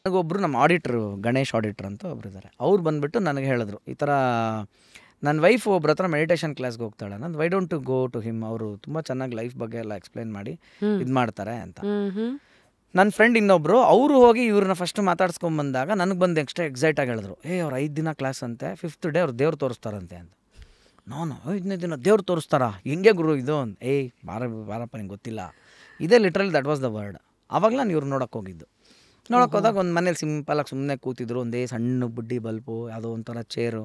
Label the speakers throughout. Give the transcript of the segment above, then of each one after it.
Speaker 1: ನನಗೊಬ್ಬರು ನಮ್ಮ ಆಡಿಟ್ರು, ಗಣೇಶ್ ಆಡಿಟ್ರ್ ಅಂತ ಒಬ್ರು ಇದ್ದಾರೆ. ಅವ್ರು ಬಂದುಬಿಟ್ಟು ನನಗೆ ಹೇಳಿದ್ರು, ಈ ಥರ ನನ್ನ ವೈಫ್ ಒಬ್ರ ಹತ್ರ ಮೆಡಿಟೇಷನ್ ಕ್ಲಾಸ್ಗೆ ಹೋಗ್ತಾಳೆ, ನಾನು why don't to go to him, ಅವರು ತುಂಬ ಚೆನ್ನಾಗಿ ಲೈಫ್ ಬಗ್ಗೆ ಎಲ್ಲ ಎಕ್ಸ್ಪ್ಲೈನ್ ಮಾಡಿ ಇದು ಮಾಡ್ತಾರೆ ಅಂತ. ನನ್ನ ಫ್ರೆಂಡ್ ಇನ್ನೊಬ್ಬರು ಅವರು ಹೋಗಿ ಇವ್ರನ್ನ ಫಸ್ಟ್ ಮಾತಾಡ್ಸ್ಕೊಂಬಂದಾಗ ನನಗೆ ಬಂದು ಎಕ್ಸೈಟ್ ಆಗಿ ಹೇಳಿದ್ರು, ಅವ್ರು 5 ದಿನ ಕ್ಲಾಸ್ ಅಂತೆ, 5th ಡೇ ಅವ್ರು ದೇವ್ರು ತೋರಿಸ್ತಾರಂತೆ ಅಂತ. ನಾನು 5ನೇ ದಿನ ದೇವ್ರು ತೋರಿಸ್ತಾರಾ, ಹೆಂಗೆ ಗುರು ಇದು ಅಂತ. ಬಾರಪ್ಪ ನಿಂಗೆ ಗೊತ್ತಿಲ್ಲ, ಇದೇ literally that was the word. ಆವಾಗ ನಾನು ಇವ್ರು ನೋಡೋಕೆ ಹೋಗಿದ್ದು. ನೋಡೋಕೆ ಹೋದಾಗ ಒಂದು ಮನೇಲಿ ಸಿಂಪಲಾಗಿ ಸುಮ್ಮನೆ ಕೂತಿದ್ರು, ಒಂದೇ ಸಣ್ಣ ಬುಡ್ಡಿ ಬಲ್ಪು, ಯಾವುದೋ ಒಂಥರ ಚೇರು,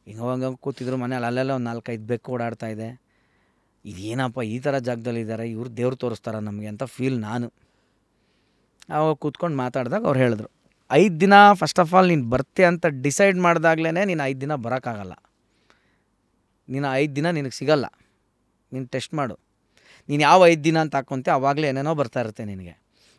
Speaker 1: ಹಿಂಗೆ ಕೂತಿದ್ರು ಮನೇಲಿ. ಅಲ್ಲೆಲ್ಲ ಒಂದು 4-5 ಬೆಕ್ಕು ಓಡಾಡ್ತಾ ಇದೆ. ಇದೇನಪ್ಪ ಈ ಥರ ಜಾಗದಲ್ಲಿ ಇದ್ದಾರೆ, ಇವ್ರು ದೇವ್ರು ತೋರಿಸ್ತಾರ ನಮಗೆ ಅಂತ ಫೀಲ್ ನಾನು. ಅವಾಗ ಕೂತ್ಕೊಂಡು ಮಾತಾಡಿದಾಗ ಅವ್ರು ಹೇಳಿದ್ರು, 5 ದಿನ ಫಸ್ಟ್ ಆಫ್ ಆಲ್ ನೀನು ಬರ್ತೆ ಅಂತ ಡಿಸೈಡ್ ಮಾಡಿದಾಗ್ಲೇ ನೀನು 5 ದಿನ ಬರೋಕ್ಕಾಗಲ್ಲ. ನೀನು 5 ದಿನ ನಿನಗೆ ಸಿಗಲ್ಲ. ನೀನು ಟೆಸ್ಟ್ ಮಾಡು, ನೀನು ಯಾವ 5 ದಿನ ಅಂತ ಹಾಕ್ಕೊಂತೆ ಆವಾಗಲೇ ಏನೇನೋ ಬರ್ತಾ ಇರುತ್ತೆ ನಿನಗೆ.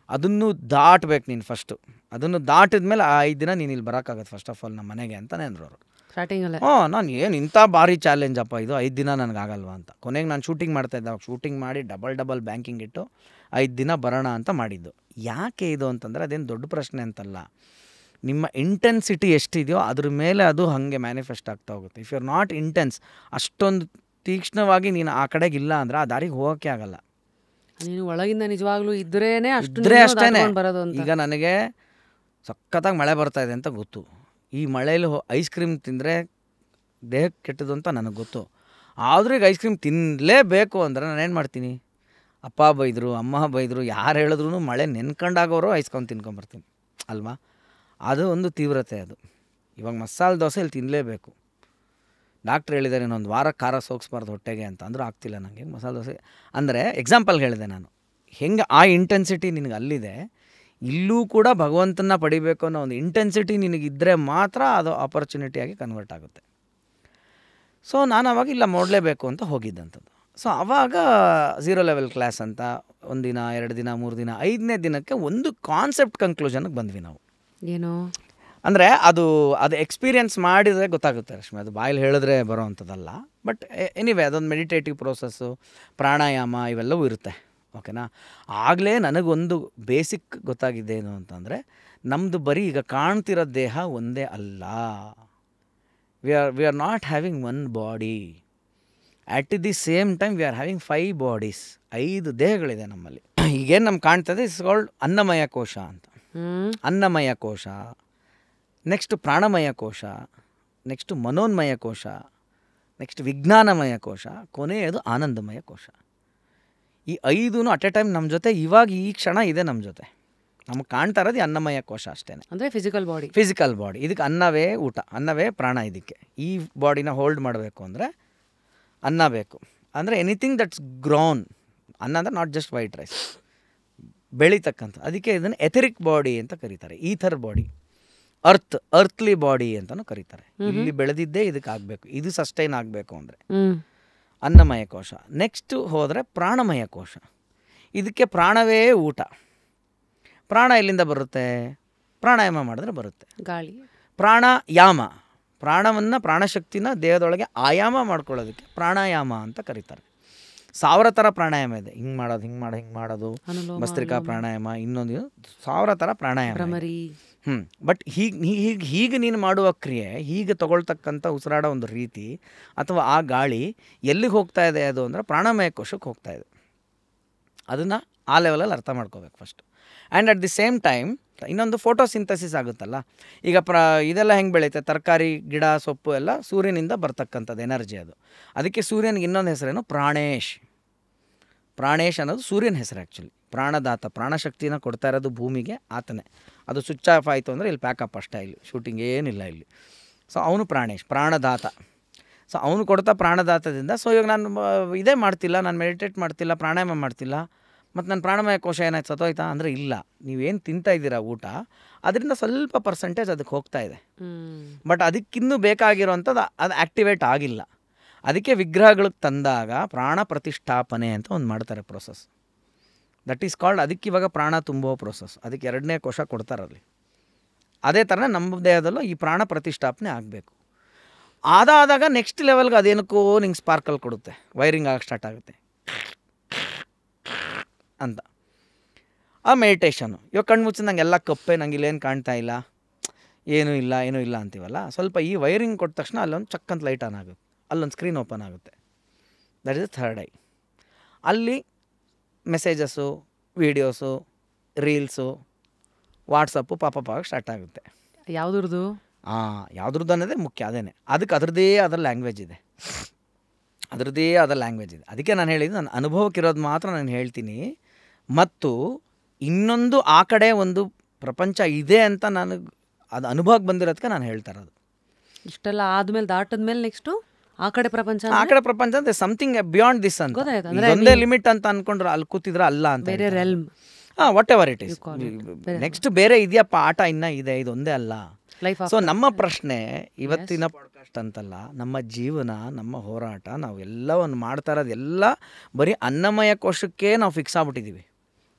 Speaker 1: ಅದನ್ನು ದಾಟಬೇಕು ನೀನು ಫಸ್ಟು. ಅದನ್ನು ದಾಟಿದ್ಮೇಲೆ ಆ 5 ದಿನ ನೀನು ಇಲ್ಲಿ ಬರೋಕ್ಕಾಗತ್ತೆ ಫಸ್ಟ್ ಆಫ್ ಆಲ್ ನಮ್ಮ ಮನೆಗೆ ಅಂತಲೇ ಅಂದರು ಅವರು
Speaker 2: ಸ್ಟಾರ್ಟಿಂಗಲ್ಲೇ.
Speaker 1: ನಾನು ಏನು ಇಂಥ ಭಾರಿ ಚಾಲೆಂಜ್ ಅಪ್ಪ ಇದು, 5 ದಿನ ನನಗಾಗಲ್ವಾ ಅಂತ. ಕೊನೆಗೆ ನಾನು ಶೂಟಿಂಗ್ ಮಾಡ್ತಾಯಿದ್ದೆ, ಅವಾಗ ಶೂಟಿಂಗ್ ಮಾಡಿ ಡಬಲ್ ಬ್ಯಾಂಕಿಂಗ್ ಇಟ್ಟು 5 ದಿನ ಬರೋಣ ಅಂತ ಮಾಡಿದ್ದು. ಯಾಕೆ ಇದು ಅಂತಂದರೆ ಅದೇನು ದೊಡ್ಡ ಪ್ರಶ್ನೆ ಅಂತಲ್ಲ, ನಿಮ್ಮ ಇಂಟೆನ್ಸಿಟಿ ಎಷ್ಟಿದೆಯೋ ಅದ್ರ ಮೇಲೆ ಅದು ಹಾಗೆ ಮ್ಯಾನಿಫೆಸ್ಟ್ ಆಗ್ತಾ ಹೋಗುತ್ತೆ. If you are not intense, ಅಷ್ಟೊಂದು ತೀಕ್ಷ್ಣವಾಗಿ ನೀನು ಆ ಕಡೆಗೆ ಇಲ್ಲ ಅಂದರೆ ಆ ದಾರಿಗೆ ಹೋಗೋಕ್ಕೆ ಆಗಲ್ಲ.
Speaker 2: ನೀನು ಒಳಗಿಂದ ನಿಜವಾಗ್ಲೂ ಇದ್ರೇ
Speaker 1: ಅಷ್ಟೇ
Speaker 2: ಬರೋದು ಅಂತ.
Speaker 1: ಈಗ ನನಗೆ ಸಖತ್ತಾಗಿ ಮಳೆ ಬರ್ತಾಯಿದೆ ಅಂತ ಗೊತ್ತು, ಈ ಮಳೇಲಿ ಐಸ್ ಕ್ರೀಮ್ ತಿಂದರೆ ದೇಹಕ್ಕೆ ಕೆಟ್ಟದು ಅಂತ ನನಗೆ ಗೊತ್ತು. ಆದರೂ ಈಗ ಐಸ್ ಕ್ರೀಮ್ ತಿನ್ನಲೇಬೇಕು ಅಂದರೆ ನಾನೇನು ಮಾಡ್ತೀನಿ, ಅಪ್ಪ ಬೈದರು, ಅಮ್ಮ ಬೈದರು, ಯಾರು ಹೇಳಿದ್ರು ಮಳೆ ನೆನ್ಕೊಂಡಾಗೋರು ಐಸ್ಕೊಂಡು ತಿನ್ಕೊಂಬರ್ತೀನಿ ಅಲ್ವಾ. ಅದು ಒಂದು ತೀವ್ರತೆ. ಅದು ಇವಾಗ ಮಸಾಲೆ ದೋಸೆ ಇಲ್ಲಿ ತಿನ್ನಲೇಬೇಕು, ಡಾಕ್ಟ್ರ್ ಹೇಳಿದ್ದಾರೆ ಇನ್ನೊಂದು ವಾರ ಖಾರ ಸೋಗಿಸ್ಬಾರ್ದು ಹೊಟ್ಟೆಗೆ ಅಂತ, ಅಂದರೂ ಆಗ್ತಿಲ್ಲ ನನಗೆ ಮಸಾಲೆ ದೋಸೆ. ಅಂದರೆ ಎಕ್ಸಾಂಪಲ್ಗೆ ಹೇಳಿದೆ ನಾನು, ಹೆಂಗೆ ಆ ಇಂಟೆನ್ಸಿಟಿ ನಿನಗೆ ಅಲ್ಲಿದೆ, ಇಲ್ಲೂ ಕೂಡ ಭಗವಂತನ ಪಡಿಬೇಕು ಅನ್ನೋ ಒಂದು ಇಂಟೆನ್ಸಿಟಿ ನಿನಗಿದ್ದರೆ ಮಾತ್ರ ಅದು ಆಪರ್ಚುನಿಟಿಯಾಗಿ ಕನ್ವರ್ಟ್ ಆಗುತ್ತೆ. ಸೊ ನಾನು ಅವಾಗ ಇಲ್ಲ ಮಾಡಲೇಬೇಕು ಅಂತ ಹೋಗಿದ್ದಂಥದ್ದು. ಸೊ ಆವಾಗ 0 ಲೆವೆಲ್ ಕ್ಲಾಸ್ ಅಂತ 1 ದಿನ 2 ದಿನ 3 ದಿನ 5ನೇ ದಿನಕ್ಕೆ ಒಂದು ಕಾನ್ಸೆಪ್ಟ್ ಕನ್ಕ್ಲೂಷನ್ಗೆ ಬಂದ್ವಿ ನಾವು.
Speaker 2: ಏನು
Speaker 1: ಅಂದರೆ ಅದು ಎಕ್ಸ್ಪೀರಿಯನ್ಸ್ ಮಾಡಿದರೆ ಗೊತ್ತಾಗುತ್ತೆ ರಶ್ಮಿ, ಅದು ಬಾಯಲ್ಲಿ ಹೇಳಿದ್ರೆ ಬರೋ ಅಂಥದ್ದಲ್ಲ. ಬಟ್ ಎನಿವೇ ಅದೊಂದು ಮೆಡಿಟೇಟಿವ್ ಪ್ರೋಸೆಸ್ಸು, ಪ್ರಾಣಾಯಾಮ ಇವೆಲ್ಲವೂ ಇರುತ್ತೆ, ಓಕೆನಾ. ಆಗಲೇ ನನಗೊಂದು ಬೇಸಿಕ್ ಗೊತ್ತಾಗಿದೆ ಏನು ಅಂತಂದರೆ, ನಮ್ಮದು ಬರೀ ಈಗ ಕಾಣ್ತಿರೋ ದೇಹ ಒಂದೇ ಅಲ್ಲ. We are not having 1 body, at the same time we are having 5 bodies, 5 ದೇಹಗಳಿದೆ ನಮ್ಮಲ್ಲಿ. ಈಗೇನು ನಮ್ಗೆ ಕಾಣ್ತದೆ ಇಟ್ಸ್ ಕಾಲ್ಡ್ ಅನ್ನಮಯ ಕೋಶ ಅಂತ. ಅನ್ನಮಯ ಕೋಶ, ನೆಕ್ಸ್ಟ್ ಪ್ರಾಣಮಯ ಕೋಶ, ನೆಕ್ಸ್ಟ್ ಮನೋನ್ಮಯ ಕೋಶ, ನೆಕ್ಸ್ಟ್ ವಿಜ್ಞಾನಮಯ ಕೋಶ, ಕೊನೆಯದು ಆನಂದಮಯ ಕೋಶ. ಈ 5 ಅಟ್ ಎ ಟೈಮ್ ನಮ್ಮ ಜೊತೆ ಇವಾಗ ಈ ಕ್ಷಣ ಇದೆ ನಮ್ಮ ಜೊತೆ. ನಮಗೆ ಕಾಣ್ತಾ ಇರೋದು ಈ ಅನ್ನಮಯ ಕೋಶ ಅಷ್ಟೇ,
Speaker 2: ಅಂದರೆ ಫಿಸಿಕಲ್ ಬಾಡಿ. ಇದಕ್ಕೆ ಅನ್ನವೇ ಊಟ, ಅನ್ನವೇ ಪ್ರಾಣ. ಇದಕ್ಕೆ ಈ ಬಾಡಿನ ಹೋಲ್ಡ್ ಮಾಡಬೇಕು ಅಂದರೆ ಅನ್ನ ಬೇಕು. ಅಂದರೆ ಎನಿಥಿಂಗ್ ದಟ್ಸ್ ಗ್ರೋನ್, ಅನ್ನ ಅಂದರೆ ನಾಟ್ ಜಸ್ಟ್ ವೈಟ್ ರೈಸ್, ಬೆಳೀತಕ್ಕಂಥ. ಅದಕ್ಕೆ ಇದನ್ನು ಎಥೆರಿಕ್ ಬಾಡಿ ಅಂತ ಕರೀತಾರೆ, ಈಥರ್ ಬಾಡಿ, ಅರ್ಥ್ಲಿ ಬಾಡಿ ಅಂತಲೂ ಕರೀತಾರೆ. ಇಲ್ಲಿ ಬೆಳೆದಿದ್ದೇ ಇದಕ್ಕೆ ಆಗಬೇಕು, ಇದು ಸಸ್ಟೈನ್ ಆಗಬೇಕು ಅಂದರೆ ಅನ್ನಮಯ ಕೋಶ. ನೆಕ್ಸ್ಟು ಹೋದರೆ ಪ್ರಾಣಮಯ ಕೋಶ. ಇದಕ್ಕೆ ಪ್ರಾಣವೇ ಊಟ. ಪ್ರಾಣ ಎಲ್ಲಿಂದ ಬರುತ್ತೆ? ಪ್ರಾಣಾಯಾಮ ಮಾಡಿದ್ರೆ ಬರುತ್ತೆ. ಗಾಳಿ
Speaker 1: ಪ್ರಾಣಾಯಾಮ, ಪ್ರಾಣಶಕ್ತಿನ ದೇಹದೊಳಗೆ ಆಯಾಮ ಮಾಡ್ಕೊಳ್ಳೋದಕ್ಕೆ ಪ್ರಾಣಾಯಾಮ ಅಂತ ಕರೀತಾರೆ. 1000 ಥರ ಪ್ರಾಣಾಯಾಮ ಇದೆ, ಹಿಂಗೆ ಮಾಡೋದು, ಭಸ್ತ್ರಿಕಾ ಪ್ರಾಣಾಯಾಮ, ಇನ್ನೊಂದು 1000 ಥರ ಪ್ರಾಣಾಯಾಮ. ಬಟ್ ಹೀಗೆ ನೀನು ಮಾಡುವ ಕ್ರಿಯೆ, ಹೀಗೆ ತಗೊಳ್ತಕ್ಕಂಥ ಉಸಿರಾಡೋ ಒಂದು ರೀತಿ ಅಥವಾ ಆ ಗಾಳಿ ಎಲ್ಲಿಗೆ ಹೋಗ್ತಾ ಇದೆ ಅದು ಅಂದರೆ ಪ್ರಾಣಮಯ ಕೋಶಕ್ಕೆ ಹೋಗ್ತಾ ಇದೆ. ಅದನ್ನು ಆ ಲೆವೆಲಲ್ಲಿ ಅರ್ಥ ಮಾಡ್ಕೋಬೇಕು first. And at the same time ಇನ್ನೊಂದು ಫೋಟೋಸಿಂಥಸಿಸ್ ಆಗುತ್ತಲ್ಲ. ಈಗ ಇದೆಲ್ಲ ಹೆಂಗೆ ಬೆಳೆಯುತ್ತೆ, ತರಕಾರಿ, ಗಿಡ, ಸೊಪ್ಪು ಎಲ್ಲ ಸೂರ್ಯನಿಂದ ಬರ್ತಕ್ಕಂಥದ್ದು ಎನರ್ಜಿ. ಅದಕ್ಕೆ ಸೂರ್ಯನಿಗೆ ಇನ್ನೊಂದು ಹೆಸರೇನು, ಪ್ರಾಣೇಶ್ ಅನ್ನೋದು ಸೂರ್ಯನ ಹೆಸರು. ಆ್ಯಕ್ಚುಲಿ ಪ್ರಾಣದಾತ, ಪ್ರಾಣಶಕ್ತಿನ ಕೊಡ್ತಾ ಇರೋದು ಭೂಮಿಗೆ ಆತನೇ. ಅದು ಸ್ವಿಚ್ ಆಫ್ ಆಯಿತು ಅಂದರೆ ಇಲ್ಲಿ ಪ್ಯಾಕಪ್ ಅಷ್ಟೇ, ಇಲ್ಲಿ ಶೂಟಿಂಗ್ ಏನಿಲ್ಲ ಇಲ್ಲಿ. ಸೊ ಅವನು ಪ್ರಾಣದಾತ. ಸೊ ಅವನು ಕೊಡ್ತಾ ಪ್ರಾಣದಾತದಿಂದ. ಸೊ ಇವಾಗ ನಾನು ಇದೇ ಮಾಡ್ತಿಲ್ಲ, ನಾನು ಮೆಡಿಟೇಟ್ ಮಾಡ್ತಿಲ್ಲ, ಪ್ರಾಣಾಯಾಮ ಮಾಡ್ತಿಲ್ಲ, ಮತ್ತು ನನ್ನ ಪ್ರಾಣಮಯ ಕೋಶ ಏನಾಯ್ತು, ಸತ್ತೋಯ್ತಾ ಅಂದರೆ ಇಲ್ಲ. ನೀವೇನು ತಿಂತಾ ಇದ್ದೀರಾ ಊಟ, ಅದರಿಂದ ಸ್ವಲ್ಪ ಪರ್ಸೆಂಟೇಜ್ ಅದಕ್ಕೆ ಹೋಗ್ತಾ ಇದೆ. ಬಟ್ ಅದಕ್ಕಿನ್ನೂ ಬೇಕಾಗಿರೋವಂಥದ್ದು ಅದು ಆ್ಯಕ್ಟಿವೇಟ್ ಆಗಿಲ್ಲ. ಅದಕ್ಕೆ ವಿಗ್ರಹಗಳಿಗೆ ತಂದಾಗ ಪ್ರಾಣ ಪ್ರತಿಷ್ಠಾಪನೆ ಅಂತ ಒಂದು ಮಾಡ್ತಾರೆ ಪ್ರೋಸೆಸ್, ದಟ್ ಈಸ್ ಕಾಲ್ಡ್. ಅದಕ್ಕೆ ಇವಾಗ ಪ್ರಾಣ ತುಂಬೋ ಪ್ರೋಸೆಸ್, ಅದಕ್ಕೆ 2ನೇ ಕೋಶ ಕೊಡ್ತಾರಲ್ಲಿ. ಅದೇ ಥರ ನಮ್ಮ ದೇಹದಲ್ಲೂ ಈ ಪ್ರಾಣ ಪ್ರತಿಷ್ಠಾಪನೆ ಆಗಬೇಕು. ಅದಾದಾಗ ನೆಕ್ಸ್ಟ್ ಲೆವೆಲ್ಗೆ ಅದೇನಕ್ಕೋ ನಿಂಗೆ ಸ್ಪಾರ್ಕಲ್ ಕೊಡುತ್ತೆ, ವೈರಿಂಗ್ ಆಗಿ ಸ್ಟಾರ್ಟ್ ಆಗುತ್ತೆ ಅಂತ. ಆ ಮೆಡಿಟೇಷನು. ಇವಾಗ ಕಣ್ಣು ಮುಚ್ಚಿ ನಂಗೆ ಎಲ್ಲ ಕಪ್ಪೆ, ನಂಗೆ ಇಲ್ಲೇನು ಕಾಣ್ತಾ ಇಲ್ಲ, ಏನೂ ಇಲ್ಲ ಅಂತೀವಲ್ಲ, ಸ್ವಲ್ಪ ಈ ವೈರಿಂಗ್ ಕೊಟ್ಟ ತಕ್ಷಣ ಅಲ್ಲೊಂದು ಚಕ್ಕಂತ ಲೈಟ್ ಆನ್ ಆಗುತ್ತೆ, ಅಲ್ಲೊಂದು ಸ್ಕ್ರೀನ್ ಓಪನ್ ಆಗುತ್ತೆ. That is third I. ಅಲ್ಲಿ ಮೆಸೇಜಸ್ಸು, ವೀಡಿಯೋಸು, ರೀಲ್ಸು, ವಾಟ್ಸಪ್ಪು ಪಾಪ ಸ್ಟಾರ್ಟ್ ಆಗುತ್ತೆ.
Speaker 3: ಯಾವುದ್ರದ್ದು?
Speaker 1: ಯಾವುದ್ರದ್ದು ಅನ್ನೋದೇ ಮುಖ್ಯ. ಅದಕ್ಕೆ ಅದರದ್ದೇ ಆದ ಲ್ಯಾಂಗ್ವೇಜ್ ಇದೆ, ಅದಕ್ಕೆ ನಾನು ಹೇಳಿದ್ದು ನನ್ನ ಅನುಭವಕ್ಕಿರೋದು ಮಾತ್ರ ನಾನು ಹೇಳ್ತೀನಿ. ಮತ್ತು ಇನ್ನೊಂದು ಆ ಕಡೆ ಒಂದು ಪ್ರಪಂಚ ಇದೆ ಅಂತ ನನಗೆ ಅದು ಅನುಭವಕ್ಕೆ ಬಂದಿರೋದಕ್ಕೆ ನಾನು ಹೇಳ್ತಾ ಇರೋದು.
Speaker 3: ಇಷ್ಟೆಲ್ಲ ಆದ್ಮೇಲೆ ದಾಟದ್ಮೇಲೆ ನೆಕ್ಸ್ಟು ಆ ಕಡೆ ಪ್ರಪಂಚ
Speaker 1: ಅಂದರೆ ಸಮಥಿಂಗ್ ಬಿಯಾಂಡ್ ದಿಸ್ ಅಂತ, ಒಂದೇ ಲಿಮಿಟ್ ಅಂತ ಅನ್ಕೊಂಡ್ರೆ ಅಲ್ಲಿ ಕೂತಿದ್ರೆ ಅಲ್ಲ ಅಂತ,
Speaker 3: ಬೇರೆ realm,
Speaker 1: what ever it is. Next ಬೇರೆ ಇದೆಯಪ್ಪ, ಆಟ ಇನ್ನೂ ಇದೆ, ಇದೊಂದೇ ಅಲ್ಲ. ಸೊ ನಮ್ಮ ಪ್ರಶ್ನೆ ಇವತ್ತಿನ ಪಾಡ್ಕಾಸ್ಟ್ ಅಂತಲ್ಲ, ನಮ್ಮ ಜೀವನ, ನಮ್ಮ ಹೋರಾಟ, ನಾವು ಎಲ್ಲವನ್ನು ಮಾಡ್ತಾ ಇರೋದು ಎಲ್ಲ ಬರೀ ಅನ್ನಮಯ ಕೋಶಕ್ಕೆ ನಾವು ಫಿಕ್ಸ್ ಆಗ್ಬಿಟ್ಟಿದ್ದೀವಿ.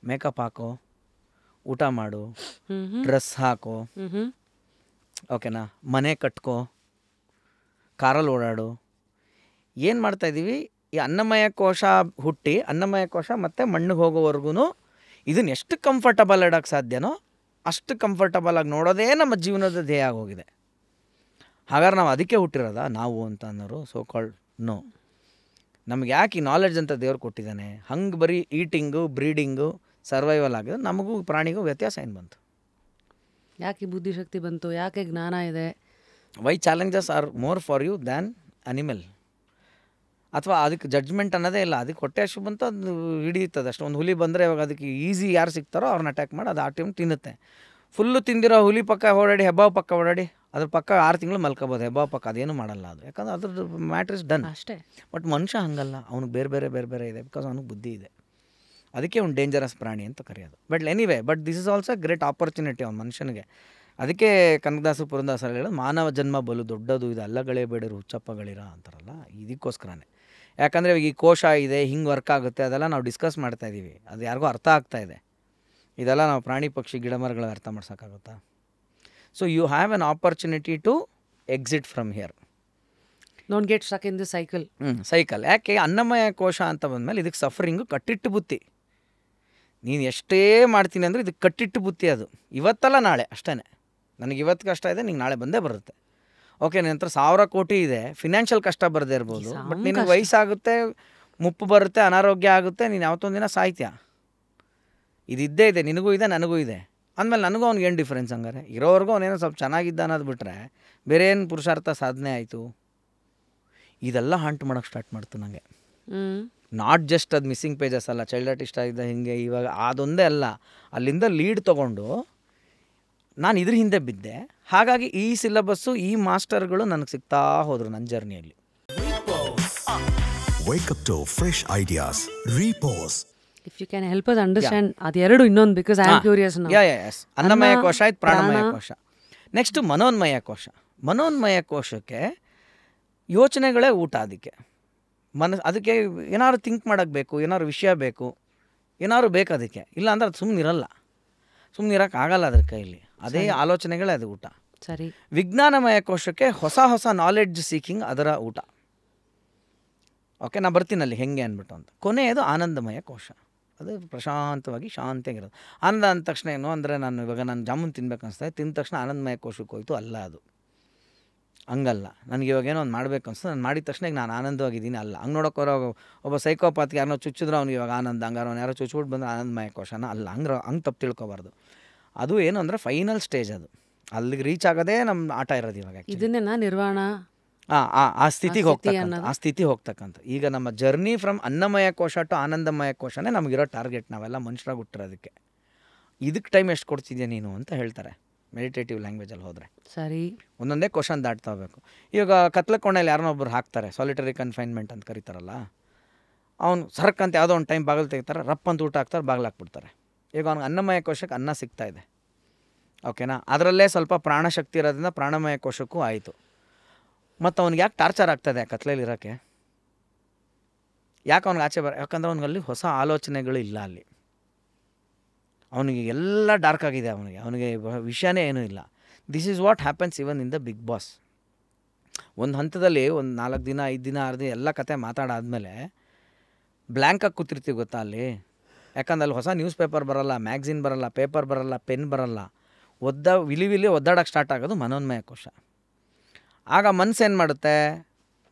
Speaker 1: ಮೇಕಪ್ ಹಾಕೋ, ಊಟ ಮಾಡು, ಡ್ರೆಸ್ ಹಾಕೋ, ಓಕೆನಾ, ಮನೆ ಕಟ್ಕೋ, ಕಾರಲ್ಲಿ ಓಡಾಡು. ಏನು ಮಾಡ್ತಾಯಿದ್ದೀವಿ, ಈ ಅನ್ನಮಯ ಕೋಶ ಹುಟ್ಟಿ ಅನ್ನಮಯ ಕೋಶ ಮತ್ತು ಮಣ್ಣಿಗೆ ಹೋಗೋವರೆಗೂ ಇದನ್ನು ಎಷ್ಟು ಕಂಫರ್ಟಬಲ್ ಇಡೋಕ್ಕೆ ಸಾಧ್ಯನೋ ಅಷ್ಟು ಕಂಫರ್ಟಬಲ್ ಆಗಿ ನೋಡೋದೇ ನಮ್ಮ ಜೀವನದ ಧ್ಯೇಯ ಆಗೋಗಿದೆ. ಹಾಗಾದ್ರೆ ನಾವು ಅದಕ್ಕೆ ಹುಟ್ಟಿರೋದ ನಾವು ಅಂತ ಅನ್ನೋರು ಸೋ ಕಾಲ್ಡ್ ನೋ. ನಮ್ಗೆ ಯಾಕೆ ಈ ನಾಲೆಡ್ಜ್ ಅಂತ ದೇವ್ರು ಕೊಟ್ಟಿದ್ದಾನೆ? ಹಂಗೆ ಬರೀ ಈಟಿಂಗು, ಬ್ರೀಡಿಂಗು, ಸರ್ವೈವಲ್ ಆಗಿದೆ. ನಮಗೂ ಪ್ರಾಣಿಗೂ ವ್ಯತ್ಯಾಸ ಏನು ಬಂತು?
Speaker 3: ಯಾಕೆ ಬುದ್ಧಿಶಕ್ತಿ ಬಂತು? ಯಾಕೆ ಜ್ಞಾನ ಇದೆ?
Speaker 1: Why challenges are more for you than animal? ಅಥವಾ ಅದಕ್ಕೆ ಜಡ್ಜ್ಮೆಂಟ್ ಅನ್ನೋದೇ ಇಲ್ಲ, ಅದಕ್ಕೆ ಹೊಟ್ಟೆ ಹಸು ಬಂತು, ಅದು ಹಿಡಿಯುತ್ತದೆ ಅಷ್ಟು. ಒಂದು ಹುಲಿ ಬಂದರೆ ಇವಾಗ ಅದಕ್ಕೆ ಈಸಿ ಯಾರು ಸಿಗ್ತಾರೋ ಅವ್ರನ್ನ ಅಟ್ಯಾಕ್ ಮಾಡಿ ಅದು ಆ ಟೈಮ್ ತಿನ್ನುತ್ತೆ. ಫುಲ್ಲು ತಿಂದಿರೋ ಹುಲಿ ಪಕ್ಕ ಓಡಾಡಿ, ಹೆಬ್ಬಾವು ಪಕ್ಕ ಓಡಾಡಿ, ಅದ್ರ ಪಕ್ಕ 6 ತಿಂಗಳು ಮಲ್ಕೋಬೋದು. ಹೆಬ್ಬಾವು ಪಕ್ಕ ಅದೇನು ಮಾಡಲ್ಲ ಅದು, ಯಾಕಂದ್ರೆ ಅದ್ರದ್ದು ಮ್ಯಾಟ್ರ್ ಇಸ್ ಡನ್
Speaker 3: ಅಷ್ಟೇ.
Speaker 1: ಬಟ್ ಮನುಷ್ಯ ಹಂಗಲ್ಲ, ಅವ್ನಿಗೆ ಬೇರೆ ಇದೆ, ಬಿಕಾಸ್ ಅವ್ನಿಗೆ ಬುದ್ಧಿ ಇದೆ. ಅದಕ್ಕೆ ಅವ್ನು ಡೇಂಜರಸ್ ಪ್ರಾಣಿ ಅಂತ ಕರೆಯೋದು. But this is also great opportunity ಅವ್ನು ಮನುಷ್ಯನಿಗೆ. ಅದಕ್ಕೆ ಕನಕದಾಸು ಪುರಂದಾಸರು ಹೇಳೋದು, ಮಾನವ ಜನ್ಮ ಬಲು ದೊಡ್ಡದು, ಇದು ಅಲ್ಲಗಳೇ ಬೇಡರು ಹುಚ್ಚಪ್ಪಗಳಿರ ಅಂತಾರಲ್ಲ, ಇದಕ್ಕೋಸ್ಕರನೇ. ಯಾಕಂದರೆ ಇವಾಗ ಈ ಕೋಶ ಇದೆ, ಹಿಂಗೆ ವರ್ಕ್ ಆಗುತ್ತೆ, ಅದೆಲ್ಲ ನಾವು ಡಿಸ್ಕಸ್ ಮಾಡ್ತಾಯಿದ್ದೀವಿ, ಅದು ಯಾರಿಗೂ ಅರ್ಥ ಆಗ್ತಾಯಿದೆ. ಇದೆಲ್ಲ ನಾವು ಪ್ರಾಣಿ ಪಕ್ಷಿ ಗಿಡ ಮರಗಳ ಅರ್ಥ ಮಾಡ್ಸೋಕ್ಕಾಗುತ್ತಾ? So you have an opportunity to exit from here,
Speaker 3: don't get stuck in the cycle.
Speaker 1: Cycle. ಯಾಕೆ? ಅನ್ನಮಯ ಕೋಶ ಅಂತ ಬಂದಮೇಲೆ ಇದಕ್ಕೆ ಸಫರಿಂಗು ಕಟ್ಟಿಟ್ಟು ಬುತ್ತಿ. ನೀನು ಎಷ್ಟೇ ಮಾಡ್ತೀನಿ ಅಂದರೆ ಇದಕ್ಕೆ ಕಟ್ಟಿಟ್ಟು ಬುತ್ತಿ. ಅದು ಇವತ್ತಲ್ಲ ನಾಳೆ ಅಷ್ಟೇ. ನನಗೆ ಇವತ್ತು ಕಷ್ಟ ಇದೆ, ನಿಂಗೆ ನಾಳೆ ಬಂದೇ ಬರುತ್ತೆ. ಓಕೆ, ನಿನ್ನ ಹತ್ರ 1000 ಕೋಟಿ ಇದೆ, ಫಿನಾನ್ಷಿಯಲ್ ಕಷ್ಟ ಬರದೇ ಇರ್ಬೋದು, ಬಟ್ ನಿನಗೆ ವಯಸ್ಸಾಗುತ್ತೆ, ಮುಪ್ಪು ಬರುತ್ತೆ, ಅನಾರೋಗ್ಯ ಆಗುತ್ತೆ, ನೀನು ಯಾವತ್ತೊಂದಿನ ಸಾಯ್ತೀಯ. ಇದಿದ್ದೇ ಇದೆ, ನಿನಗೂ ಇದೆ, ನನಗೂ ಇದೆ ಅಂದಮೇಲೆ ನನಗೂ ಅವ್ನಿಗೆ ಏನು ಡಿಫ್ರೆನ್ಸ್? ಹಂಗಾರೆ ಇರೋವರೆಗೂ ಅವನೇನೋ ಸ್ವಲ್ಪ ಚೆನ್ನಾಗಿದ್ದ ಅನ್ನೋದು ಬಿಟ್ಟರೆ ಬೇರೆ ಏನು ಪುರುಷಾರ್ಥ ಸಾಧನೆ ಆಯಿತು? ಇದೆಲ್ಲ ಹಾಂಟ್ ಮಾಡೋಕ್ಕೆ ಸ್ಟಾರ್ಟ್ ಮಾಡ್ತು ನನಗೆ. ನಾಟ್ ಜಸ್ಟ್ ಅದು ಮಿಸ್ಸಿಂಗ್ ಪೇಜಸ್ ಅಲ್ಲ, ಚೈಲ್ಡ್ ಆರ್ಟಿಸ್ಟ್ ಆಗಿದ್ದ ಹಿಂಗೆ ಇವಾಗ ಅದೊಂದೇ ಅಲ್ಲ, ಅಲ್ಲಿಂದ ಲೀಡ್ ತೊಗೊಂಡು ನಾನು ಇದ್ರ ಹಿಂದೆ ಬಿದ್ದೆ. ಹಾಗಾಗಿ ಈ ಸಿಲೆಬಸ್ಸು, ಈ ಮಾಸ್ಟರ್ಗಳು ನನಗೆ ಸಿಗ್ತಾ ಹೋದರು ನನ್ನ ಜರ್ನಿಯಲ್ಲಿ.
Speaker 4: Wake up to fresh ideas. Repose.
Speaker 3: If you can help us understand ಅದೆರಡು ಇನ್ನೊಂದು, because I am curious now.
Speaker 1: Yes, ಅನ್ನಮಯ ಕೋಶ ಆಯ್ತು, ಪ್ರಾಣಮಯ ಕೋಶ. ನೆಕ್ಸ್ಟ್ ಮನೋನ್ಮಯ ಕೋಶ. ಮನೋನ್ಮಯ ಕೋಶಕ್ಕೆ ಯೋಚನೆಗಳೇ ಊಟ. ಅದಕ್ಕೆ ಏನಾದ್ರು ಥಿಂಕ್ ಮಾಡೋಕ್ಕೆ ಬೇಕು, ಏನಾದ್ರು ವಿಷಯ ಬೇಕು, ಏನಾದ್ರು ಬೇಕು ಅದಕ್ಕೆ. ಇಲ್ಲ ಅಂದ್ರೆ ಅದು ಸುಮ್ಮನಿರಲ್ಲ, ಸುಮ್ಮನಿರೋಕ್ಕಾಗಲ್ಲ ಅದ್ರ ಕೈಯಲ್ಲಿ. ಅದೇ ಆಲೋಚನೆಗಳೇ ಅದು ಊಟ.
Speaker 3: ಸರಿ.
Speaker 1: ವಿಜ್ಞಾನಮಯ ಕೋಶಕ್ಕೆ ಹೊಸ ನಾಲೆಡ್ಜ್ ಸೀಕಿಂಗ್ ಅದರ ಊಟ. ಓಕೆ, ನಾ ಬರ್ತೀನಲ್ಲಿ ಹೆಂಗೆ ಅಂದ್ಬಿಟ್ಟು ಅಂತ. ಕೊನೆಯದು ಆನಂದಮಯ ಕೋಶ. ಅದು ಪ್ರಶಾಂತವಾಗಿ ಶಾಂತಿಯಾಗಿರೋದು. ಆನಂದ ಅಂದ ತಕ್ಷಣ ಏನು ಅಂದರೆ, ನಾನು ಜಾಮೂನ್ ತಿನ್ಬೇಕು ಅನಿಸ್ತಾ, ತಿಂದ ತಕ್ಷಣ ಆನಂದಮಯ ಕೋಶಕ್ಕೆ ಹೋಯ್ತು, ಅಲ್ಲ ಅದು ಹಂಗಲ್ಲ. ನನಗೆ ಇವಾಗೇನೋ ಒಂದು ಮಾಡಬೇಕು ಅನಿಸ್ತು, ನಾನು ಮಾಡಿದ ತಕ್ಷಣ ಈಗ ನಾನು ಆನಂದವಾಗಿದ್ದೀನಿ, ಅಲ್ಲ. ಹಂಗೆ ನೋಡೋಕೆ ಒಬ್ಬ ಸೈಕೋಪಾತ್ಗೆ ಯಾರನ್ನೋ ಚುಚ್ಚಿದ್ರು ಅವ್ನಿಗೆ ಇವಾಗ ಆನಂದ, ಹಂಗಾರ ಅವ್ನು ಯಾರೋ ಚುಚ್ಬಿಟ್ಟು ಬಂದರೆ ಆನಂದಮಯ ಕೋಶನ ಅಲ್ಲ. ಹಂಗೆ ತಪ್ಪು ತಿಳ್ಕೊಬಾರ್ದು. ಅದು ಏನು ಅಂದರೆ ಫೈನಲ್ ಸ್ಟೇಜ್, ಅದು ಅಲ್ಲಿಗೆ ರೀಚ್ ಆಗೋದೇ ನಮ್ಮ ಆಟ ಇರೋದು ಇವಾಗ.
Speaker 3: ಇದನ್ನೇ ನಿರ್ವಾಣ,
Speaker 1: ಆ ಸ್ಥಿತಿಗೆ ಹೋಗ್ತಕ್ಕಂಥ. ಈಗ ನಮ್ಮ ಜರ್ನಿ ಫ್ರಮ್ ಅನ್ನಮಯ ಕೋಶ ಟು ಆನಂದಮಯ ಕೋಶನೇ ನಮಗಿರೋ ಟಾರ್ಗೆಟ್. ನಾವೆಲ್ಲ ಮನುಷ್ಯರಾಗಿ ಹುಟ್ಟಿರೋದಕ್ಕೆ. ಇದಕ್ಕೆ ಟೈಮ್ ಎಷ್ಟು ಕೊಡ್ತಿದ್ಯಾ ನೀನು ಅಂತ ಹೇಳ್ತಾರೆ ಮೆಡಿಟೇಟಿವ್ ಲ್ಯಾಂಗ್ವೇಜಲ್ಲಿ ಹೋದರೆ.
Speaker 3: ಸರಿ,
Speaker 1: ಒಂದೊಂದೇ ಕ್ವಶನ್ ದಾಟ್ತಾ ಹೋಗ್ಬೇಕು. ಇವಾಗ ಕತ್ಲ ಕೋಣೆಯಲ್ಲಿ ಯಾರನ್ನೋ ಒಬ್ಬರು ಹಾಕ್ತಾರೆ, ಸಾಲಿಟರಿ ಕನ್ಫೈನ್ಮೆಂಟ್ ಅಂತ ಕರೀತಾರಲ್ಲ. ಅವ್ನು ಸರ್ಕ್ ಅಂತ ಯಾವುದೋ ಒಂದು ಟೈಮ್ ಬಾಗಿಲು ತೆಗಿತಾರೆ, ರಪ್ ಅಂತ ಊಟ ಹಾಕ್ತಾರೆ, ಬಾಗಿಲು ಹಾಕ್ಬಿಡ್ತಾರೆ. ಈಗ ಅವ್ನಿಗೆ ಅನ್ನಮಯ ಕೋಶಕ್ಕೆ ಅನ್ನ ಸಿಗ್ತಾ ಇದೆ, ಓಕೆನಾ. ಅದರಲ್ಲೇ ಸ್ವಲ್ಪ ಪ್ರಾಣಶಕ್ತಿ ಇರೋದ್ರಿಂದ ಪ್ರಾಣಮಯ ಕೋಶಕ್ಕೂ ಆಯಿತು. ಮತ್ತು ಅವ್ನಿಗೆ ಯಾಕೆ ಟಾರ್ಚರ್ ಆಗ್ತದೆ ಕತ್ಲೆಯಲ್ಲಿ ಇರೋಕ್ಕೆ? ಯಾಕೆ ಅವ್ನಿಗೆ ಆಚೆ ಯಾಕಂದ್ರೆ ಅವ್ನಿಗಲ್ಲಿ ಹೊಸ ಆಲೋಚನೆಗಳು ಇಲ್ಲ. ಅಲ್ಲಿ ಅವನಿಗೆ ಎಲ್ಲ ಡಾರ್ಕ್ ಆಗಿದೆ, ಅವನಿಗೆ ವಿಷಯನೇ ಏನೂ ಇಲ್ಲ. This is what happens even in the big boss. ಒಂದು ಹಂತದಲ್ಲಿ ಒಂದು 4 ದಿನ 5 ದಿನ 6 ದಿನ ಎಲ್ಲ ಕತೆ ಮಾತಾಡಾದ್ಮೇಲೆ ಬ್ಲ್ಯಾಂಕಾಗಿ ಕೂತಿರ್ತೀವಿ ಗೊತ್ತಾ ಅಲ್ಲಿ.
Speaker 2: ಯಾಕಂದ್ರೆ ಅಲ್ಲಿ ಹೊಸ ನ್ಯೂಸ್ ಪೇಪರ್ ಬರಲ್ಲ, ಮ್ಯಾಗ್ಝಿನ್ ಬರಲ್ಲ, ಪೇಪರ್ ಬರಲ್ಲ, ಪೆನ್ ಬರಲ್ಲ. ವಿಲಿ ಒದ್ದಾಡೋಕ್ಕೆ ಸ್ಟಾರ್ಟ್ ಆಗೋದು ಮನೋನ್ಮಯ ಕೋಶ. ಆಗ ಮನ್ಸು ಏನು ಮಾಡುತ್ತೆ,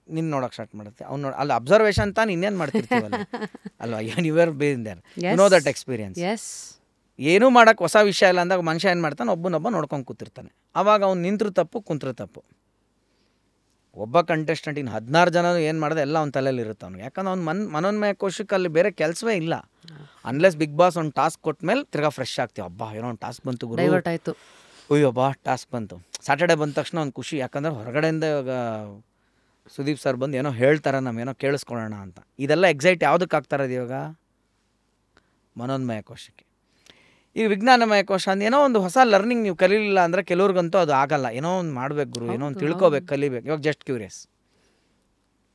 Speaker 2: ನಿನ್ನ ನೋಡೋಕೆ ಸ್ಟಾರ್ಟ್ ಮಾಡುತ್ತೆ. ಅವ್ನು ಅಲ್ಲಿ ಅಬ್ಸರ್ವೇಷನ್ ತಾನು ಇನ್ನೇನು ಮಾಡ್ತಿರ್ತೀವಲ್ಲ ಅಲ್ವಾ, your bane there, you know that experience. ಏನೂ ಮಾಡೋಕ್ಕೆ ಹೊಸ ವಿಷಯ ಇಲ್ಲ ಅಂದಾಗ ಮನುಷ್ಯ ಏನು ಮಾಡ್ತಾನೆ, ಒಬ್ಬನೊಬ್ಬ ನೋಡ್ಕೊಂಡು ಕೂತಿರ್ತಾನೆ. ಆವಾಗ ಅವ್ನು ನಿಂತರೂ ತಪ್ಪು, ಕುಂತ್ರೂ ತಪ್ಪು. ಒಬ್ಬ ಕಂಟೆಸ್ಟೆಂಟ್ ಇನ್ನು 16 ಜನ ಏನು ಮಾಡಿದೆ ಎಲ್ಲ ಅವ್ನ ತಲೆಯಲ್ಲಿ ಇರುತ್ತೆ ಅವ್ನಿಗೆ. ಯಾಕಂದ್ರೆ ಅವ್ನು ಮನೋನ್ಮಯ ಕೋಶಕ್ಕೆ ಅಲ್ಲಿ ಬೇರೆ ಕೆಲಸವೇ ಇಲ್ಲ. ಅನ್ಲೆಸ್ ಬಿಗ್ ಬಾಸ್ ಒಂದು ಟಾಸ್ಕ್ ಕೊಟ್ಟ ಮೇಲೆ ತಿರ್ಗಾ ಫ್ರೆಶ್ ಆಗ್ತೀವಿ. ಹಬ್ಬ ಏನೋ ಒಂದು ಟಾಸ್ಕ್ ಬಂತು ಗುರು,
Speaker 3: ಆಯಿತು,
Speaker 2: ಅಯ್ಯೋಬ್ಬಾ ಟಾಸ್ಕ್ ಬಂತು. ಸ್ಯಾಟರ್ಡೇ ಬಂದ ತಕ್ಷಣ ಒಂದು ಖುಷಿ, ಯಾಕಂದ್ರೆ ಹೊರಗಡೆಯಿಂದ ಇವಾಗ ಸುದೀಪ್ ಸರ್ ಬಂದು ಏನೋ ಹೇಳ್ತಾರೆ, ನಾವೇನೋ ಕೇಳಿಸ್ಕೊಳ್ಳೋಣ ಅಂತ. ಇದೆಲ್ಲ ಎಕ್ಸೈಟ್ ಯಾವುದಕ್ಕೆ ಆಗ್ತಾರದು ಇವಾಗ? ಮನೋನ್ಮಯ ಕೋಶಕ್ಕೆ. ಈ ವಿಜ್ಞಾನಮಯ ಕೋಶ ಅಂದ್ರೆ ಏನೋ ಒಂದು ಹೊಸ ಲರ್ನಿಂಗ್ ನೀವು ಕಲೀಲಿಲ್ಲ ಅಂದರೆ ಕೆಲವ್ರಿಗಂತೂ ಅದು ಆಗಲ್ಲ. ಏನೋ ಒಂದು ಮಾಡ್ಬೇಕು ಗುರು, ಏನೋ ಒಂದು ತಿಳ್ಕೊಬೇಕು, ಕಲಿಬೇಕು. ಇವಾಗ ಜಸ್ಟ್ ಕ್ಯೂರಿಯಸ್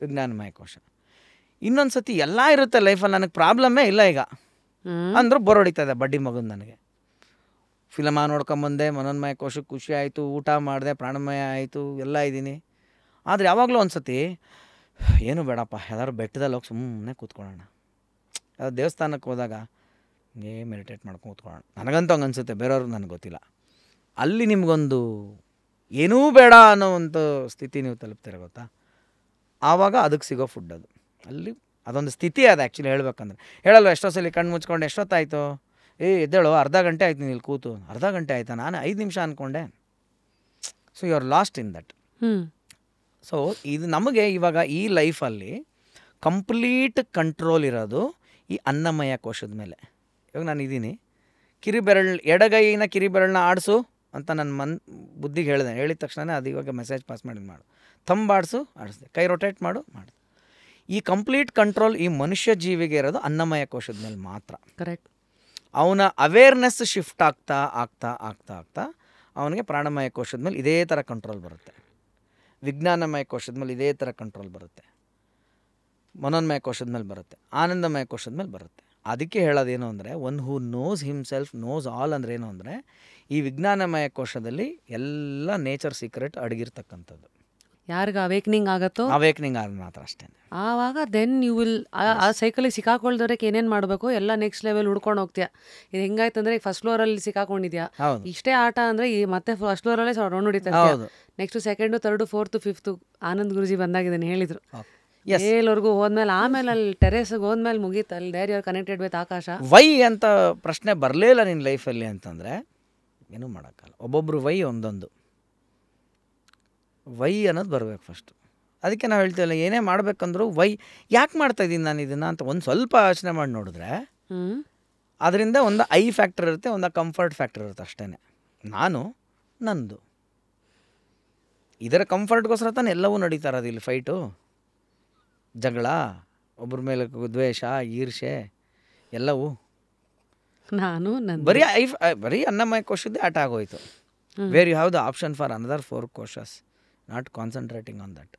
Speaker 2: ವಿಜ್ಞಾನಮಯ ಕೋಶ. ಇನ್ನೊಂದು ಸತಿ ಎಲ್ಲ ಇರುತ್ತೆ ಲೈಫಲ್ಲಿ, ನನಗೆ ಪ್ರಾಬ್ಲಮ್ಮೇ ಇಲ್ಲ ಈಗ ಅಂದರೂ ಬೋರ್ ಹೊಡಿತದೆ ಬಡ್ಡಿ ಮಗನ. ನನಗೆ ಫಿಲಮ ನೋಡ್ಕೊಂಬಂದೆ, ಮನೋನ್ಮಯ ಕೋಶಕ್ಕೆ ಖುಷಿ ಆಯಿತು, ಊಟ ಮಾಡಿದೆ, ಪ್ರಾಣಮಯ ಆಯಿತು, ಎಲ್ಲ ಇದ್ದೀನಿ. ಆದರೆ ಯಾವಾಗಲೂ ಒಂದು ಸತಿ ಏನು ಬೇಡಪ್ಪ, ಯಾವ್ದಾದ್ರು ಬೆಟ್ಟದಲ್ಲಿ ಹೋಗಿ ಸುಮ್ಮನೆ ಕೂತ್ಕೊಳ್ಳೋಣ, ಯಾವ್ದು ದೇವಸ್ಥಾನಕ್ಕೆ ಹೋದಾಗ ಮೆಡಿಟೇಟ್ ಮಾಡ್ಕೊಂಡು ಕೂತ್ಕೊಳ್ಳೋಣ. ನನಗಂತೂ ಹಂಗೆ ಅನಿಸುತ್ತೆ, ಬೇರೆಯವ್ರಿಗೆ ನನಗೆ ಗೊತ್ತಿಲ್ಲ. ಅಲ್ಲಿ ನಿಮಗೊಂದು ಏನೂ ಬೇಡ ಅನ್ನೋ ಒಂದು ಸ್ಥಿತಿ ನೀವು ತಲುಪ್ತೀರ ಗೊತ್ತಾ, ಆವಾಗ ಅದಕ್ಕೆ ಸಿಗೋ ಫುಡ್ ಅದು. ಅಲ್ಲಿ ಅದೊಂದು ಸ್ಥಿತಿ ಅದು ಆ್ಯಕ್ಚುಲಿ ಹೇಳ್ಬೇಕಂದ್ರೆ. ಹೇಳಲ್ವ ಎಷ್ಟೋ ಸಲ ಕಣ್ಣು ಮುಚ್ಕೊಂಡು ಎಷ್ಟೊತ್ತಾಯಿತು, ಎದ್ದೇಳು, ಅರ್ಧ ಗಂಟೆ ಆಯ್ತು ನೀನು ಇಲ್ಲಿ ಕೂತು. ಅರ್ಧ ಗಂಟೆ ಆಯಿತಾ, ನಾನು 5 ನಿಮಿಷ ಅಂದ್ಕೊಂಡೆ. So you are lost in that. So ಇದು ನಮಗೆ ಇವಾಗ ಈ ಲೈಫಲ್ಲಿ ಕಂಪ್ಲೀಟ್ ಕಂಟ್ರೋಲ್ ಇರೋದು ಈ ಅನ್ನಮಯ ಕೋಶದ ಮೇಲೆ. ಇವಾಗ ನಾನು ಇದ್ದೀನಿ, ಎಡಗೈನ ಕಿರಿಬೆರಳನ್ನ ಆಡಿಸು ಅಂತ ನನ್ನ ಬುದ್ಧಿಗೆ ಹೇಳಿದೆ. ಹೇಳಿದ ತಕ್ಷಣ ಅದು ಇವಾಗ ಮೆಸೇಜ್ ಪಾಸ್ ಮಾಡಿ ಮಾಡು. ಆಡಿಸು, ಆಡಿಸಿದೆ. ಕೈ ರೊಟೇಟ್ ಮಾಡು. ಈ ಕಂಪ್ಲೀಟ್ ಕಂಟ್ರೋಲ್ ಈ ಮನುಷ್ಯ ಜೀವಿಗೆ ಇರೋದು ಅನ್ನಮಯ ಕೋಶದ ಮೇಲೆ ಮಾತ್ರ.
Speaker 3: ಕರೆಕ್ಟ್.
Speaker 2: ಅವನ ಅವೇರ್ನೆಸ್ ಶಿಫ್ಟ್ ಆಗ್ತಾ ಆಗ್ತಾ ಆಗ್ತಾ ಆಗ್ತಾ ಅವನಿಗೆ ಪ್ರಾಣಮಯ ಕೋಶದ ಮೇಲೆ ಇದೇ ಥರ ಕಂಟ್ರೋಲ್ ಬರುತ್ತೆ, ವಿಜ್ಞಾನಮಯ ಕೋಶದ ಮೇಲೆ ಇದೇ ಥರ ಕಂಟ್ರೋಲ್ ಬರುತ್ತೆ, ಮನೋನ್ಮಯ ಕೋಶದ ಮೇಲೆ ಬರುತ್ತೆ, ಆನಂದಮಯ ಕೋಶದ ಮೇಲೆ ಬರುತ್ತೆ. ಅದಕ್ಕೆ ಹೇಳೋದೇನು ಅಂದರೆ, one who knows himself knows all ಅಂದರೆ ಏನು ಅಂದರೆ, ಈ ವಿಜ್ಞಾನಮಯ ಕೋಶದಲ್ಲಿ ಎಲ್ಲ ನೇಚರ್ ಸೀಕ್ರೆಟ್ ಅಡಗಿರ್ತಕ್ಕಂಥದ್ದು.
Speaker 3: ಯಾರಿಗೆ ಅವೇಕ್ನಿಂಗ್ ಆಗುತ್ತೋ,
Speaker 2: ಅವೇಕ್ನಿಂಗ್ ಆದ ಮಾತ್ರ ಅಷ್ಟೇ.
Speaker 3: ಆವಾಗ ದೆನ್ ಯು ವಿಲ್ ಆ ಸೈಕಲಿಗೆ ಸಿಕ್ಕಾಕೊಳ್ದವ್ರಿಗೆ ಏನೇನು ಮಾಡಬೇಕು ಎಲ್ಲ ನೆಕ್ಸ್ಟ್ ಲೆವೆಲ್ ಹುಡ್ಕೊಂಡು ಹೋಗ್ತೀಯ. ಇದು ಹೆಂಗಾಯ್ತಂದ್ರೆ ಈಗ ಫಸ್ಟ್ ಫ್ಲೋರಲ್ಲಿ ಸಿಕ್ಕಾಕೊಂಡಿದ್ಯಾ, ಇಷ್ಟೇ ಆಟ ಅಂದರೆ ಈ ಮತ್ತೆ ಫಸ್ಟ್ ಫ್ಲೋರಲ್ಲೇ ರೌಂಡ್ ಹೊಡಿತಾ ಇರ್ತೀಯ. Next second, third, fourth, fifth Anand Guruji ಬಂದಾಗಿದ್ದೇನೆ ಹೇಳಿದ್ರು. ಎಲ್ಲರಿಗೂ ಹೋದ್ಮೇಲೆ ಆಮೇಲೆ ಅಲ್ಲಿ ಟೆರೇಸ್ಗೆ ಹೋದ್ಮೇಲೆ ಮುಗೀತು, ಅಲ್ಲಿ there you are connected with akasha.
Speaker 2: Why ಅಂತ ಪ್ರಶ್ನೆ ಬರಲೇ ಇಲ್ಲ ನಿನ್ನ ಲೈಫಲ್ಲಿ ಅಂತಂದರೆ ಏನೂ ಮಾಡೋಕ್ಕಲ್ಲ. ಒಬ್ಬೊಬ್ರು ವೈ ಒಂದೊಂದು ವೈ ಅನ್ನೋದು ಬರಬೇಕು ಫಸ್ಟು. ಅದಕ್ಕೆ ನಾವು ಹೇಳ್ತೀವಲ್ಲ, ಏನೇ ಮಾಡಬೇಕಂದ್ರೂ ವೈ, ಯಾಕೆ ಮಾಡ್ತಾಯಿದ್ದೀನಿ ನಾನು ಇದನ್ನು ಅಂತ ಒಂದು ಸ್ವಲ್ಪ ಯೋಚನೆ ಮಾಡಿ ನೋಡಿದ್ರೆ ಅದರಿಂದ ಒಂದು ಐ ಫ್ಯಾಕ್ಟರ್ ಇರುತ್ತೆ, ಒಂದು ಕಂಫರ್ಟ್ ಫ್ಯಾಕ್ಟರ್ ಇರುತ್ತೆ ಅಷ್ಟೇ. ನಂದು ಇದರ ಕಂಫರ್ಟ್ಗೋಸ್ಕರ ತಾನು ಎಲ್ಲವೂ ನಡೀತಾ ಇರೋದು ಇಲ್ಲಿ. ಫೈಟು, ಜಗಳ, ಒಬ್ಬರ ಮೇಲೆ ದ್ವೇಷ, ಈರ್ಷೆ ಎಲ್ಲವೂ ಬರೀ ಅನ್ನಮಯ ಕೋಶದ್ದೇ ಆಟ ಆಗೋಯ್ತು. Where you have the option for another 4 koshas, not concentrating on that.